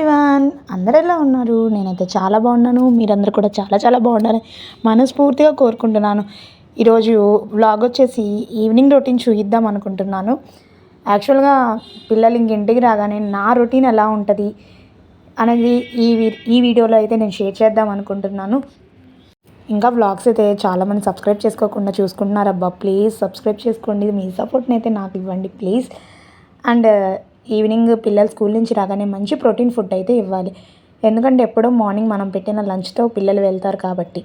Everyone, అందరూ ఎలా ఉన్నారు? నేనైతే చాలా బాగున్నాను. మీరందరూ కూడా చాలా చాలా బాగున్నారని మనస్ఫూర్తిగా కోరుకుంటున్నాను. ఈరోజు వ్లాగ్ వచ్చేసి ఈవినింగ్ రొటీన్ చూపిద్దాం అనుకుంటున్నాను. యాక్చువల్గా పిల్లలు ఇంటికి రాగానే నా రొటీన్ ఎలా ఉంటుంది అనేది ఈ వీడియోలో అయితే నేను షేర్ చేద్దాం అనుకుంటున్నాను. ఇంకా వ్లాగ్స్ అయితే చాలామంది సబ్స్క్రైబ్ చేసుకోకుండా చూసుకుంటున్నారు. అబ్బా, ప్లీజ్ సబ్స్క్రైబ్ చేసుకోండి. మీ సపోర్ట్ని అయితే నాకు ఇవ్వండి ప్లీజ్. అండ్ ఈవినింగ్ పిల్లలు స్కూల్ నుంచి రాగానే మంచి ప్రోటీన్ ఫుడ్ అయితే ఇవ్వాలి. ఎందుకంటే ఎప్పుడో మార్నింగ్ మనం పెట్టిన లంచ్తో పిల్లలు వెళ్తారు కాబట్టి.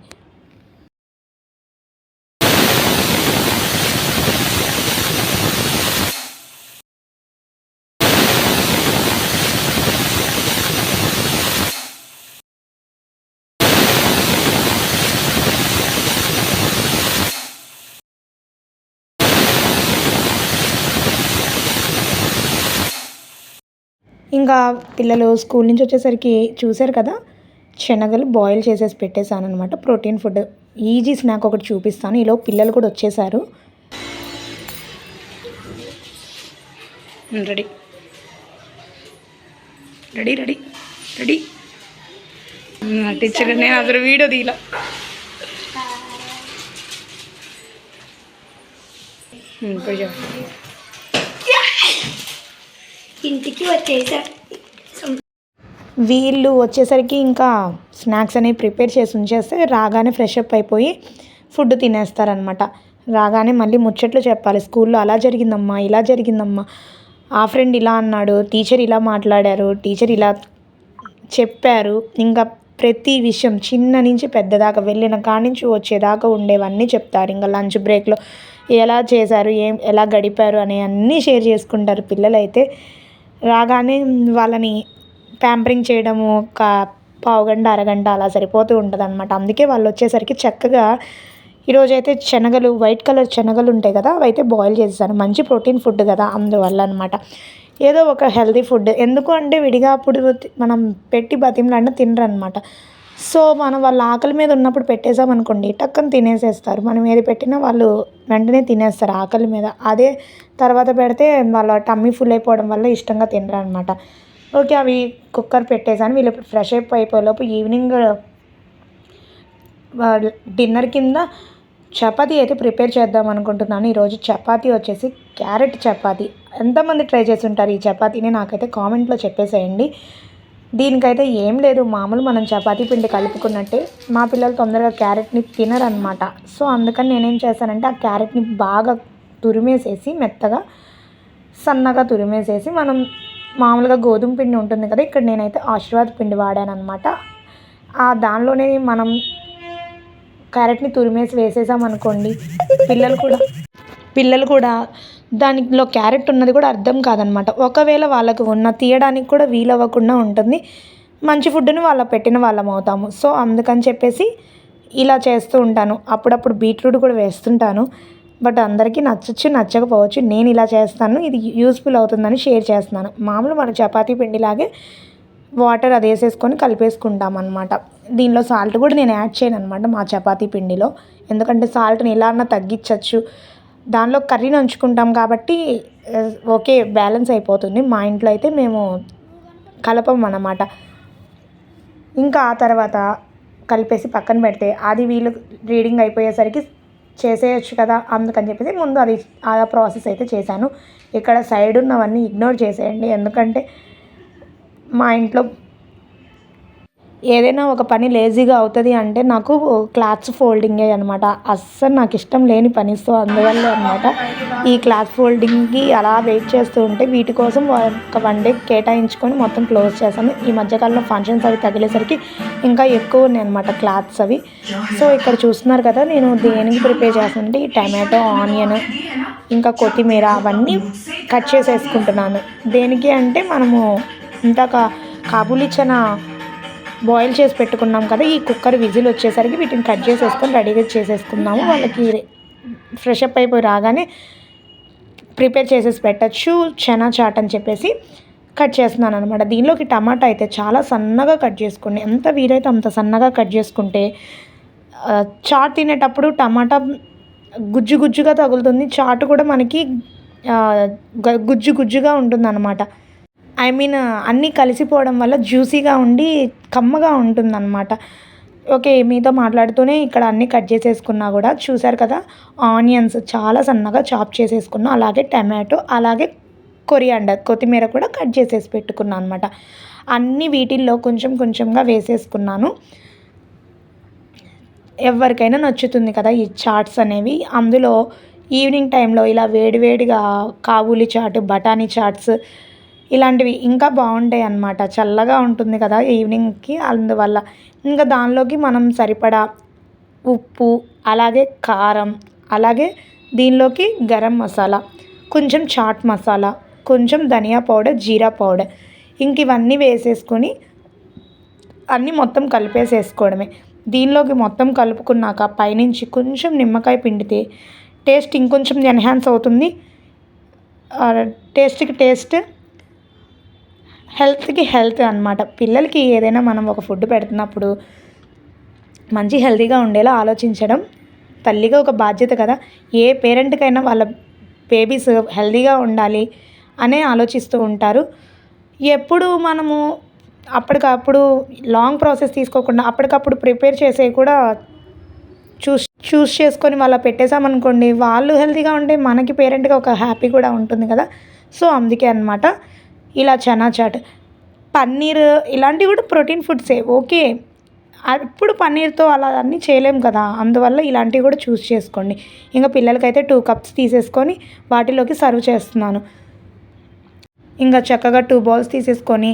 ఇంకా పిల్లలు స్కూల్ నుంచి వచ్చేసరికి చూశారు కదా, శనగలు బాయిల్ చేసేసి పెట్టేశాను అనమాట. ప్రోటీన్ ఫుడ్ ఈజీ స్నాక్ ఒకటి చూపిస్తాను. ఈలో పిల్లలు కూడా వచ్చేసారు. Ready ready ready ready teacher, నేను అసలు వీడియో తీలా. ఇంటికి వచ్చేసారు. వీళ్ళు వచ్చేసరికి ఇంకా స్నాక్స్ అనేవి ప్రిపేర్ చేసి ఉంచేస్తే రాగానే ఫ్రెష్ అప్ అయిపోయి ఫుడ్ తినేస్తారనమాట. రాగానే మళ్ళీ ముచ్చట్లు చెప్పాలి. స్కూల్లో అలా జరిగిందమ్మా, ఇలా జరిగిందమ్మా, ఆ ఫ్రెండ్ ఇలా అన్నాడు, టీచర్ ఇలా మాట్లాడారు, టీచర్ ఇలా చెప్పారు. ఇంకా ప్రతి విషయం చిన్న నుంచి పెద్దదాకా వెళ్ళిన కాడి నుంచి వచ్చేదాకా ఉండేవన్నీ చెప్తారు. ఇంకా లంచ్ బ్రేక్లో ఎలా చేశారు, ఎలా గడిపారు అని అన్నీ షేర్ చేసుకుంటారు పిల్లలైతే. రాగానే వాళ్ళని ప్యాంపరింగ్ చేయడము ఒక పావుగంట అరగంట అలా సరిపోతూ ఉంటుంది అనమాట. అందుకే వాళ్ళు వచ్చేసరికి చక్కగా ఈరోజైతే శనగలు, వైట్ కలర్ శనగలు ఉంటాయి కదా, అవి అయితే బాయిల్ చేసేసాను. మంచి ప్రోటీన్ ఫుడ్ కదా, అందువల్ల అనమాట. ఏదో ఒక హెల్తీ ఫుడ్. ఎందుకు అంటే విడిగా అప్పుడు మనం పెట్టి బతిమలాడిన తినరు అనమాట. సో మనం వాళ్ళ ఆకలి మీద ఉన్నప్పుడు పెట్టేసామనుకోండి, టక్కన తినేసేస్తారు. మనం ఏది పెట్టినా వాళ్ళు వెంటనే తినేస్తారు ఆకలి మీద. అదే తర్వాత పెడితే వాళ్ళ టమ్మీ ఫుల్ అయిపోవడం వల్ల ఇష్టంగా తినరు అనమాట. ఓకే, అవి కుక్కర్ పెట్టేసాను. వీళ్ళు ఫ్రెష్ అప్ అయిపోయేలోపు ఈవినింగ్ డిన్నర్ కింద చపాతీ అయితే ప్రిపేర్ చేద్దాం అనుకుంటున్నాను. ఈరోజు చపాతీ వచ్చేసి క్యారెట్ చపాతీ. ఎంతమంది ట్రై చేసి ఉంటారు ఈ చపాతీని నాకైతే కామెంట్లో చెప్పేసేయండి. దీనికైతే ఏం లేదు, మామూలు మనం చపాతీ పిండి కలుపుకున్నట్టే. మా పిల్లలు తొందరగా క్యారెట్ని తినరనమాట. సో అందుకని నేనేం చేశానంటే ఆ క్యారెట్ని బాగా తురిమేసేసి, మెత్తగా సన్నగా తురిమేసేసి, మనం మామూలుగా గోధుమ పిండి ఉంటుంది కదా, ఇక్కడ నేనైతే ఆశీర్వాద్ పిండి వాడాను అనమాట. దానిలోనే మనం క్యారెట్ని తురిమేసి వేసేసామనుకోండి, పిల్లలు కూడా దానిలో క్యారెట్ ఉన్నది కూడా అర్థం కాదనమాట. ఒకవేళ వాళ్ళకు తీయడానికి కూడా వీలవ్వకుండా ఉంటుంది. మంచి ఫుడ్ని పెట్టిన వాళ్ళం అవుతాము. సో అందుకని చెప్పేసి ఇలా చేస్తూ ఉంటాను. అప్పుడప్పుడు బీట్రూట్ కూడా వేస్తుంటాను. బట్ అందరికీ నచ్చచ్చు, నచ్చకపోవచ్చు. నేను ఇలా చేస్తాను, ఇది యూస్ఫుల్ అవుతుందని షేర్ చేస్తున్నాను. మామూలు మన చపాతీ పిండిలాగే వాటర్ అది వేసేసుకొని కలిపేసుకుంటాం అనమాట. దీనిలో సాల్ట్ కూడా నేను యాడ్ చేయను అనమాట మా చపాతీ పిండిలో. ఎందుకంటే సాల్ట్ని ఎలా అన్నా తగ్గించవచ్చు. దానిలో కర్రీని ఉంచుకుంటాం కాబట్టి ఓకే, బ్యాలెన్స్ అయిపోతుంది. మా ఇంట్లో అయితే మేము కలపం అన్నమాట. ఇంకా ఆ తర్వాత కలిపేసి పక్కన పెడితే అది వీళ్ళు రీడింగ్ అయిపోయేసరికి చేసేయచ్చు కదా, అందుకని చెప్పేసి ముందు అది ఆ ప్రాసెస్ అయితే చేశాను. ఇక్కడ సైడ్ ఉన్నవన్నీ ఇగ్నోర్ చేసేయండి. ఎందుకంటే మా ఇంట్లో ఏదైనా ఒక పని లేజీగా అవుతుంది అంటే నాకు క్లాత్స్ ఫోల్డింగే అనమాట. అస్సలు నాకు ఇష్టం లేని పని. సో అందువల్ల అనమాట ఈ క్లాత్ ఫోల్డింగ్కి అలా వెయిట్ చేస్తూ ఉంటే వీటి కోసం ఒక 1 డే కేటాయించుకొని మొత్తం క్లోజ్ చేశాను. ఈ మధ్యకాలంలో ఫంక్షన్స్ అవి తగిలేసరికి ఇంకా ఎక్కువ ఉన్నాయి అనమాట క్లాత్స్ అవి. సో ఇక్కడ చూస్తున్నారు కదా, నేను దేనికి ప్రిపేర్ చేస్తానంటే ఈ టమాటో, ఆనియన్, ఇంకా కొత్తిమీర అవన్నీ కట్ చేసేసుకుంటున్నాను. దేనికి అంటే మనము ఇందాక కాబూలీ చనా బాయిల్ చేసి పెట్టుకున్నాం కదా, ఈ కుక్కర్ విజిల్ వచ్చేసరికి వీటిని కట్ చేసేసుకొని రెడీగా చేసేసుకుందాము. వాళ్ళకి ఫ్రెష్ అప్ అయిపోయి రాగానే ప్రిపేర్ చేసేసి పెట్టచ్చు. చనా చాట్ అని చెప్పేసి కట్ చేస్తున్నాను అనమాట. దీనిలోకి టమాటా అయితే చాలా సన్నగా కట్ చేసుకోండి. ఎంత వీలైతే అంత సన్నగా కట్ చేసుకుంటే చాట్ తినేటప్పుడు టమాటా గుజ్జు గుజ్జుగా తగులుతుంది. చాట్ కూడా మనకి గుజ్జు గుజ్జుగా ఉంటుంది అనమాట. ఐ మీన్ అన్నీ కలిసిపోవడం వల్ల జ్యూసీగా ఉండి కమ్మగా ఉంటుందన్నమాట. ఓకే, మీతో మాట్లాడుతూనే ఇక్కడ అన్నీ కట్ చేసేసుకున్నా కూడా చూసారు కదా, ఆనియన్స్ చాలా సన్నగా చాప్ చేసేసుకున్నా, అలాగే టమాటో, అలాగే కొరియాండర్ కొత్తిమీర కూడా కట్ చేసేసి పెట్టుకున్నాను అనమాట. అన్నీ వీటిల్లో కొంచెం కొంచెంగా వేసేసుకున్నాను. ఎవరికైనా నచ్చుతుంది కదా ఈ చాట్స్ అనేవి. అందులో ఈవినింగ్ టైంలో ఇలా వేడివేడిగా కాబూలి చాట్, బఠానీ చాట్స్ ఇలాంటివి ఇంకా బాగుంటాయి అన్నమాట. చల్లగా ఉంటుంది కదా ఈవినింగ్కి, అందువల్ల ఇంకా దానిలోకి మనం సరిపడా ఉప్పు, అలాగే కారం, అలాగే దీనిలోకి గరం మసాలా, కొంచెం చాట్ మసాలా, కొంచెం ధనియా పౌడర్, జీరా పౌడర్, ఇంక ఇవన్నీ వేసేసుకొని అన్నీ మొత్తం కలిపేసేసుకోవడమే. దీనిలోకి మొత్తం కలుపుకున్నాక పైనుంచి కొంచెం నిమ్మకాయ పిండితే టేస్ట్ ఇంకొంచెం ఎన్హాన్స్ అవుతుంది. టేస్ట్కి టేస్ట్, హెల్త్కి హెల్త్ అనమాట. పిల్లలకి ఏదైనా మనం ఒక ఫుడ్ పెడుతున్నప్పుడు మంచి హెల్తీగా ఉండేలా ఆలోచించడం తల్లిగా ఒక బాధ్యత కదా. ఏ పేరెంట్కైనా వాళ్ళ బేబీస్ హెల్తీగా ఉండాలి అనే ఆలోచిస్తూ ఉంటారు. ఎప్పుడు మనము అప్పటికప్పుడు లాంగ్ ప్రాసెస్ తీసుకోకుండా అప్పటికప్పుడు ప్రిపేర్ చేసేవి కూడా చూస్ చేసుకొని వాళ్ళ పెట్టేసామనుకోండి, వాళ్ళు హెల్తీగా ఉంటే మనకి పేరెంట్గా ఒక హ్యాపీ కూడా ఉంటుంది కదా. సో అందుకే అనమాట ఇలా చనా చాట్, పన్నీర్ ఇలాంటివి కూడా ప్రోటీన్ ఫుడ్సే. ఓకే, ఇప్పుడు పన్నీర్తో అలా అన్నీ చేయలేము కదా, అందువల్ల ఇలాంటివి కూడా చూస్ చేసుకోండి. ఇంకా పిల్లలకైతే 2 కప్స్ తీసేసుకొని వాటిలోకి సర్వ్ చేస్తున్నాను. ఇంకా చక్కగా 2 బౌల్స్ తీసేసుకొని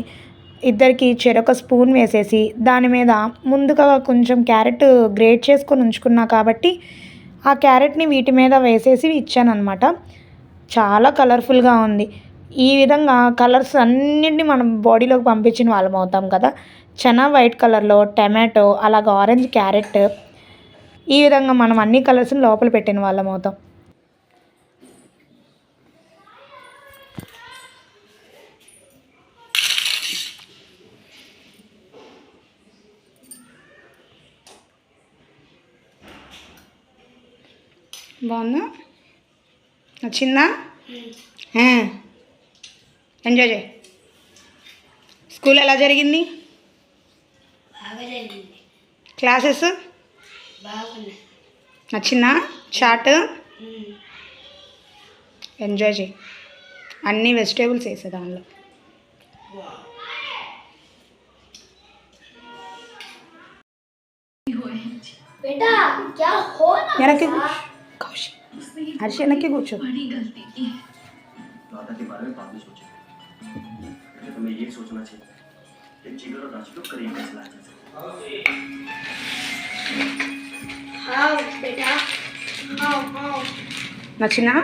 ఇద్దరికి చెరొక స్పూన్ వేసేసి దాని మీద ముందుగా కొంచెం క్యారెట్ గ్రేట్ చేసుకొని ఉంచుకున్నా కాబట్టి ఆ క్యారెట్ని వీటి మీద వేసేసి ఇచ్చానమాట. చాలా కలర్ఫుల్గా ఉంది. ఈ విధంగా కలర్స్ అన్నింటినీ మనం బాడీలోకి పంపించిన వాళ్ళం అవుతాం కదా. చనా వైట్ కలర్లో, టమాటో, అలాగే ఆరెంజ్ క్యారెట్, ఈ విధంగా మనం అన్ని కలర్స్ని లోపల పెట్టిన వాళ్ళం అవుతాం. బాగుందా? నచ్చిందా? ఎంజాయ్ చేయి. స్కూల్ ఎలా జరిగింది? క్లాసెస్ నచ్చిందా? చాట్ ఎంజాయ్ చేయి. అన్ని వెజిటేబుల్స్ వేసే దానిలో. వెనక్కి కౌశి, హర్షి వెనక్కి కూర్చో. నచ్చినా?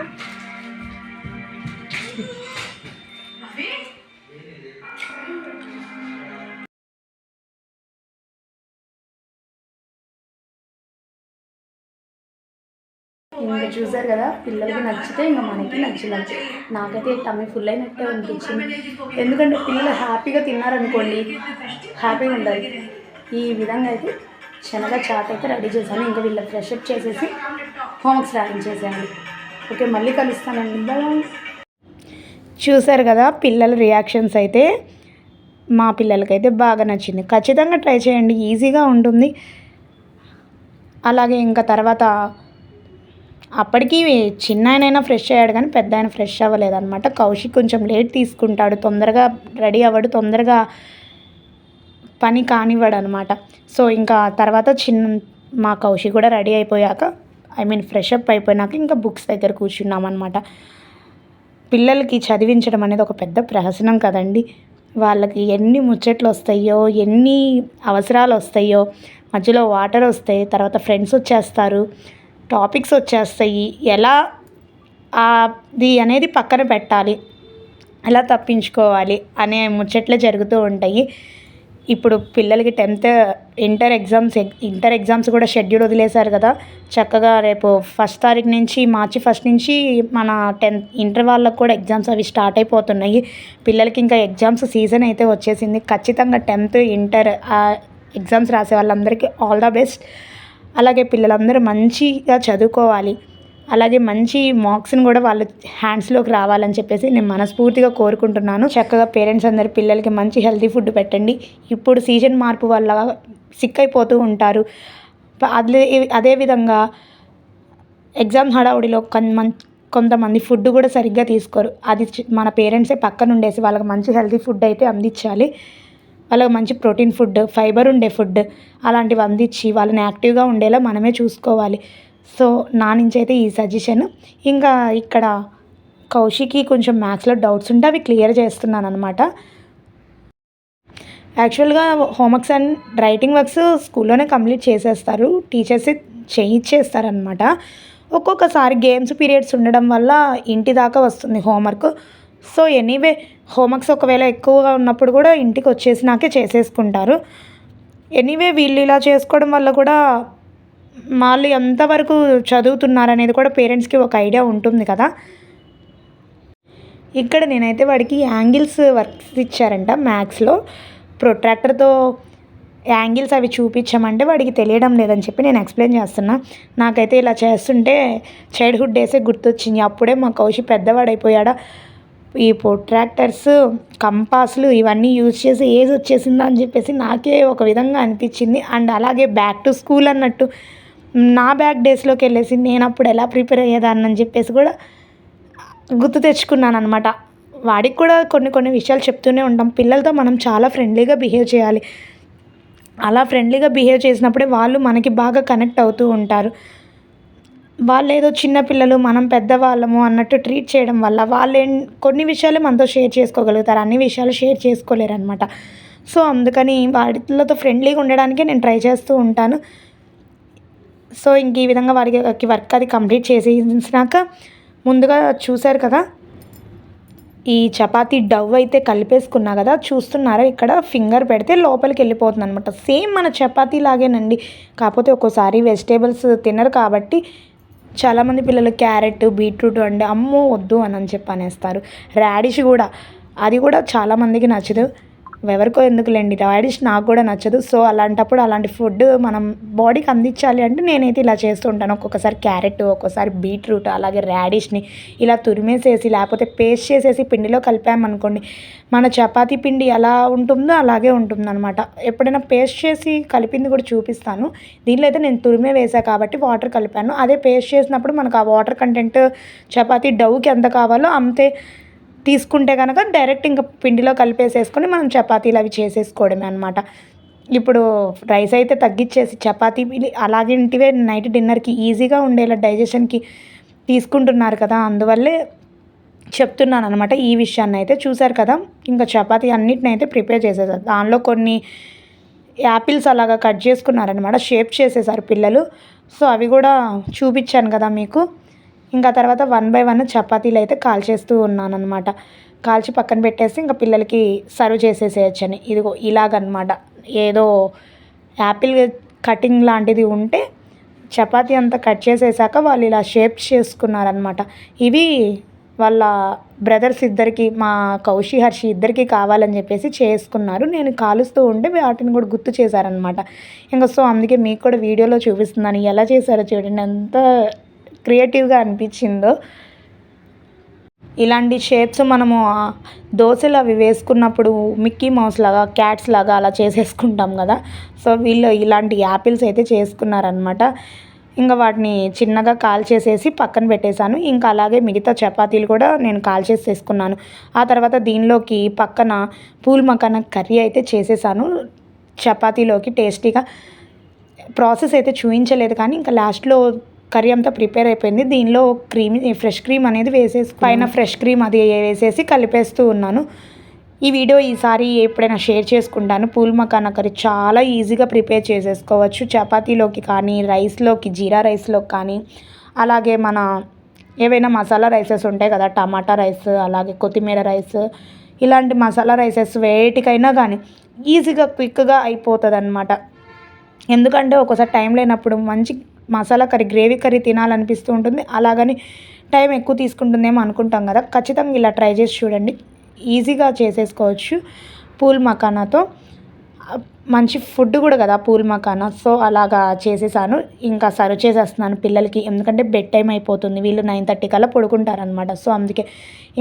ఇంకా చూసారు కదా, పిల్లలకి నచ్చితే ఇంకా మనకి నచ్చినట్టు. నాకైతే టమ్మీ ఫుల్ అయినట్టే అనిపించింది. ఎందుకంటే పిల్లలు హ్యాపీగా తిన్నారనుకోండి, హ్యాపీగా ఉండాలి. ఈ విధంగా అయితే శనగ చాట్ అయితే రెడీ చేశాను. ఇంకా వీళ్ళకి ఫ్రెష్ అప్ చేసేసి హోంవర్క్స్ రాయించేసేయాలి. ఓకే, మళ్ళీ కలుస్తానండి. బాయ్. చూసారు కదా పిల్లల రియాక్షన్స్ అయితే. మా పిల్లలకైతే బాగా నచ్చింది. ఖచ్చితంగా ట్రై చేయండి, ఈజీగా ఉంటుంది. అలాగే ఇంకా తర్వాత అప్పటికి చిన్న ఆయనైనా ఫ్రెష్ అయ్యాడు కానీ పెద్ద ఆయన ఫ్రెష్ అవ్వలేదన్నమాట. కౌశిక్ కొంచెం లేట్ తీసుకుంటాడు, తొందరగా రెడీ అవ్వడు, తొందరగా పని కానివ్వడు అనమాట. సో ఇంకా తర్వాత మా కౌశిక్ కూడా రెడీ అయిపోయాక, ఐ మీన్ ఫ్రెష్ అప్ అయిపోయినాక ఇంకా బుక్స్ దగ్గర కూర్చున్నామన్నమాట. పిల్లలకి చదివించడం అనేది ఒక పెద్ద ప్రహసనం కదండి. వాళ్ళకి ఎన్ని ముచ్చట్లు వస్తాయో, ఎన్ని అవసరాలు వస్తాయో, మధ్యలో వాటర్ వస్తాయి, తర్వాత ఫ్రెండ్స్ వచ్చేస్తారు, టాపిక్స్ వచ్చేస్తాయి, ఎలా అది అనేది పక్కన పెట్టాలి, ఎలా తప్పించుకోవాలి అనే ముచ్చట్లే జరుగుతూ ఉంటాయి. ఇప్పుడు పిల్లలకి 10th ఇంటర్ ఎగ్జామ్స్ కూడా షెడ్యూల్ వదిలేశారు కదా. చక్కగా రేపు 1 తారీఖు నుంచి, మార్చి 1 నుంచి మన 10th ఇంటర్ వాళ్ళకు కూడా ఎగ్జామ్స్ అవి స్టార్ట్ అయిపోతున్నాయి. పిల్లలకి ఇంకా ఎగ్జామ్స్ సీజన్ అయితే వచ్చేసింది. ఖచ్చితంగా 10th ఇంటర్ ఎగ్జామ్స్ రాసే వాళ్ళందరికీ ఆల్ ద బెస్ట్. అలాగే పిల్లలందరూ మంచిగా చదువుకోవాలి అలాగే మంచి మార్క్స్ని కూడా వాళ్ళ హ్యాండ్స్లోకి రావాలని చెప్పేసి నేను మనస్ఫూర్తిగా కోరుకుంటున్నాను. చక్కగా పేరెంట్స్ అందరు పిల్లలకి మంచి హెల్తీ ఫుడ్ పెట్టండి. ఇప్పుడు సీజన్ మార్పు వల్ల సిక్ అయిపోతూ ఉంటారు. అదేవిధంగా ఎగ్జామ్ హడావుడిలో కొంతమంది ఫుడ్ కూడా సరిగ్గా తీసుకోరు. అది మన పేరెంట్సే పక్కన ఉండేసి వాళ్ళకి మంచి హెల్తీ ఫుడ్ అయితే అందించాలి. వాళ్ళకి మంచి ప్రోటీన్ ఫుడ్, ఫైబర్ ఉండే ఫుడ్ అలాంటివి అందించి వాళ్ళని యాక్టివ్గా ఉండేలా మనమే చూసుకోవాలి. సో నా నుంచి అయితే ఈ సజెషన్. ఇంకా ఇక్కడ కౌశికి కొంచెం మ్యాథ్స్లో డౌట్స్ ఉంటే అవి క్లియర్ చేస్తున్నాను అనమాట. యాక్చువల్గా హోంవర్క్స్ అండ్ రైటింగ్ వర్క్స్ స్కూల్లోనే కంప్లీట్ చేసేస్తారు, టీచర్సే చేయించేస్తారనమాట. ఒక్కొక్కసారి గేమ్స్ పీరియడ్స్ ఉండడం వల్ల ఇంటి దాకా వస్తుంది హోంవర్క్. సో ఎనీవే హోంవర్క్స్ ఒకవేళ ఎక్కువగా ఉన్నప్పుడు కూడా ఇంటికి వచ్చేసినాకే చేసేసుకుంటారు. ఎనీవే వీళ్ళు ఇలా చేసుకోవడం వల్ల కూడా వాళ్ళు ఎంతవరకు చదువుతున్నారనేది కూడా పేరెంట్స్కి ఒక ఐడియా ఉంటుంది కదా. ఇక్కడ నేనైతే వాడికి యాంగిల్స్ వర్క్స్ ఇచ్చారంట మ్యాథ్స్లో. ప్రొట్రాక్టర్తో యాంగిల్స్ అవి చూపించామంటే వాడికి తెలియడం లేదని చెప్పి నేను ఎక్స్ప్లెయిన్ చేస్తున్నా. నాకైతే ఇలా చేస్తుంటే చైల్డ్హుడ్ డేసే గుర్తొచ్చింది. అప్పుడే మా కౌశి పెద్దవాడైపోయాడా, ఈ ప్రొట్రాక్టర్స్, కంపాస్లు ఇవన్నీ యూజ్ చేసి ఏజ్ వచ్చేసిందా అని చెప్పేసి నాకే ఒక విధంగా అనిపించింది. అండ్ అలాగే బ్యాక్ టు స్కూల్ అన్నట్టు నా బ్యాక్ డేస్లోకి వెళ్ళేసి నేను అప్పుడు ఎలా ప్రిపేర్ అయ్యేదాన్ని అని చెప్పేసి కూడా గుర్తు తెచ్చుకున్నాను అనమాట. వాడికి కూడా కొన్ని విషయాలు చెప్తూనే ఉంటాం. పిల్లలతో మనం చాలా ఫ్రెండ్లీగా బిహేవ్ చేయాలి. అలా ఫ్రెండ్లీగా బిహేవ్ చేసినప్పుడే వాళ్ళు మనకి బాగా కనెక్ట్ అవుతూ ఉంటారు. వాళ్ళు ఏదో చిన్నపిల్లలు మనం పెద్దవాళ్ళము అన్నట్టు ట్రీట్ చేయడం వల్ల వాళ్ళు కొన్ని విషయాలు మనతో షేర్ చేసుకోగలుగుతారు, అన్ని విషయాలు షేర్ చేసుకోలేరు అనమాట. సో అందుకని వాటితో ఫ్రెండ్లీగా ఉండడానికే నేను ట్రై చేస్తూ ఉంటాను. సో ఇంక ఈ విధంగా వారికి వర్క్ అది కంప్లీట్ చేసేసినాక ముందుగా చూశారు కదా, ఈ చపాతీ డవ్ అయితే కలిపేసుకున్నా కదా, చూస్తున్నారా ఇక్కడ ఫింగర్ పెడితే లోపలికి వెళ్ళిపోతుంది అనమాట. సేమ్ మన చపాతీ లాగేనండి. కాకపోతే ఒక్కోసారి వెజిటేబుల్స్ తినరు కాబట్టి చాలామంది పిల్లలు క్యారెట్, బీట్రూట్ అంటే అమ్మో వద్దు అని చెప్పి అనేస్తారు. రాడిష్ కూడా, అది కూడా చాలామందికి నచ్చదు. ఎవరికో ఎందుకులేండి, రాడిష్ నాకు కూడా నచ్చదు. సో అలాంటప్పుడు అలాంటి ఫుడ్ మనం బాడీకి అందించాలి అంటే నేనైతే ఇలా చేస్తూ ఉంటాను. ఒక్కొక్కసారి క్యారెట్, ఒక్కోసారి బీట్రూట్, అలాగే రాడిష్ని ఇలా తురిమేసేసి లేకపోతే పేస్ట్ చేసేసి పిండిలో కలిపామనుకోండి, మన చపాతీ పిండి ఎలా ఉంటుందో అలాగే ఉంటుందన్నమాట. ఎప్పుడైనా పేస్ట్ చేసి కలిపింది కూడా చూపిస్తాను. దీనిలో అయితే నేను తురిమే వేసా కాబట్టి వాటర్ కలిపాను. అదే పేస్ట్ చేసినప్పుడు మనకు ఆ వాటర్ కంటెంట్ చపాతీ డవ్కి ఎంత కావాలో అంతే తీసుకుంటే కనుక డైరెక్ట్ ఇంకా పిండిలో కలిపేసేసుకొని మనం చపాతీలు అవి చేసేసుకోవడమే అనమాట. ఇప్పుడు రైస్ అయితే తగ్గించేసి చపాతీ అలాగేంటివే నైట్ డిన్నర్కి ఈజీగా ఉండేలా డైజెషన్కి తీసుకుంటున్నారు కదా, అందువల్లే చెప్తున్నాను అనమాట. ఈ విషయాన్ని అయితే చూశారు కదా. ఇంకా చపాతీ అన్నిటిని అయితే ప్రిపేర్ చేసేసారు. దానిలో కొన్ని యాపిల్స్ అలాగా కట్ చేసుకున్నారనమాట, షేప్ చేసేసారు పిల్లలు. సో అవి కూడా చూపించాను కదా మీకు. ఇంకా తర్వాత 1 బై 1 చపాతీలు అయితే కాల్చేస్తూ ఉన్నాను అనమాట. కాల్చి పక్కన పెట్టేసి ఇంకా పిల్లలకి సర్వ్ చేసేసేయచ్చని. ఇదిగో ఇలాగనమాట. ఏదో యాపిల్ కటింగ్ లాంటిది ఉంటే చపాతీ అంతా కట్ చేసేసాక వాళ్ళు ఇలా షేప్స్ చేసుకున్నారనమాట. ఇవి వాళ్ళ బ్రదర్స్ ఇద్దరికి, మా కౌశి హర్షి ఇద్దరికి కావాలని చెప్పేసి చేసుకున్నారు. నేను కాలుస్తూ ఉంటే వాటిని కూడా గుర్తు చేశారనమాట. ఇంకా సో అందుకే మీకు కూడా వీడియోలో చూపిస్తున్నాను ఎలా చేశారో చూడండి, ఎంత క్రియేటివ్గా అనిపించిందో. ఇలాంటి షేప్స్ మనము దోశలు అవి వేసుకున్నప్పుడు మిక్కీ మౌస్ లాగా, క్యాట్స్ లాగా అలా చేసేసుకుంటాం కదా. సో వీళ్ళు ఇలాంటి యాపిల్స్ అయితే చేసుకున్నారనమాట. ఇంకా వాటిని చిన్నగా కాల్చేసేసి పక్కన పెట్టేశాను. ఇంకా అలాగే మిగతా చపాతీలు కూడా నేను కాల్చేసేసుకున్నాను. ఆ తర్వాత దీనిలోకి పక్కన పూల్ మకానా కర్రీ అయితే చేసేసాను చపాతీలోకి టేస్టీగా. ప్రాసెస్ అయితే చూపించలేదు కానీ ఇంకా లాస్ట్లో కర్రీ అంతా ప్రిపేర్ అయిపోయింది. దీనిలో ఫ్రెష్ క్రీమ్ అనేది వేసేసి పైన ఫ్రెష్ క్రీమ్ అది వేసేసి కలిపేస్తూ ఉన్నాను. ఈ వీడియో ఈసారి ఎప్పుడైనా షేర్ చేసుకుంటాను. పూల్ మకానా కర్రీ చాలా ఈజీగా ప్రిపేర్ చేసేసుకోవచ్చు. చపాతీలోకి కానీ, రైస్లోకి, జీరా రైస్లోకి కానీ, అలాగే మన ఏవైనా మసాలా రైసెస్ ఉంటాయి కదా, టమాటా రైస్, అలాగే కొత్తిమీర రైస్, ఇలాంటి మసాలా రైసెస్ వేటికైనా కానీ ఈజీగా క్విక్గా అయిపోతుంది అనమాట. ఎందుకంటే ఒక్కోసారి టైం లేనప్పుడు మంచి మసాలా కర్రీ, గ్రేవీ కర్రీ తినాలనిపిస్తూ ఉంటుంది. అలాగని టైం ఎక్కువ తీసుకుంటుందేమో అనుకుంటాం కదా. ఖచ్చితంగా ఇలా ట్రై చేసి చూడండి, ఈజీగా చేసేసుకోవచ్చు పూల్ మకానాతో. మంచి ఫుడ్ కూడా కదా పూల్ మకానా. సో అలాగా చేసేసాను. ఇంకా సర్వ్ చేసేస్తున్నాను పిల్లలకి. ఎందుకంటే బెడ్ టైం అయిపోతుంది. వీళ్ళు 9:30 కల్లా పడుకుంటారనమాట. సో అందుకే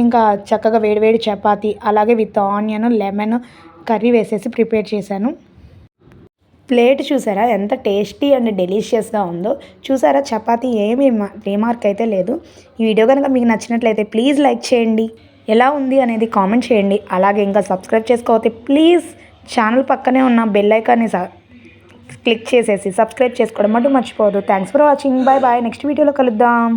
ఇంకా చక్కగా వేడివేడి చపాతీ అలాగే విత్ ఆనియన్, లెమన్ కర్రీ వేసేసి ప్రిపేర్ చేశాను. ప్లేట్ చూసారా ఎంత టేస్టీ అండ్ డెలీషియస్గా ఉందో. చూసారా చపాతీ ఏమి రీమార్క్ అయితే లేదు. ఈ వీడియో కనుక మీకు నచ్చినట్లయితే ప్లీజ్ లైక్ చేయండి. ఎలా ఉంది అనేది కామెంట్ చేయండి. అలాగే ఇంకా సబ్స్క్రైబ్ చేసుకోకపోతే ప్లీజ్ ఛానల్ పక్కనే ఉన్న బెల్ ఐకాన్ని క్లిక్ చేసేసి సబ్స్క్రైబ్ చేసుకోవడం మటు మర్చిపోవద్దు. Thanks for watching. Bye bye. నెక్స్ట్ వీడియోలో కలుద్దాం.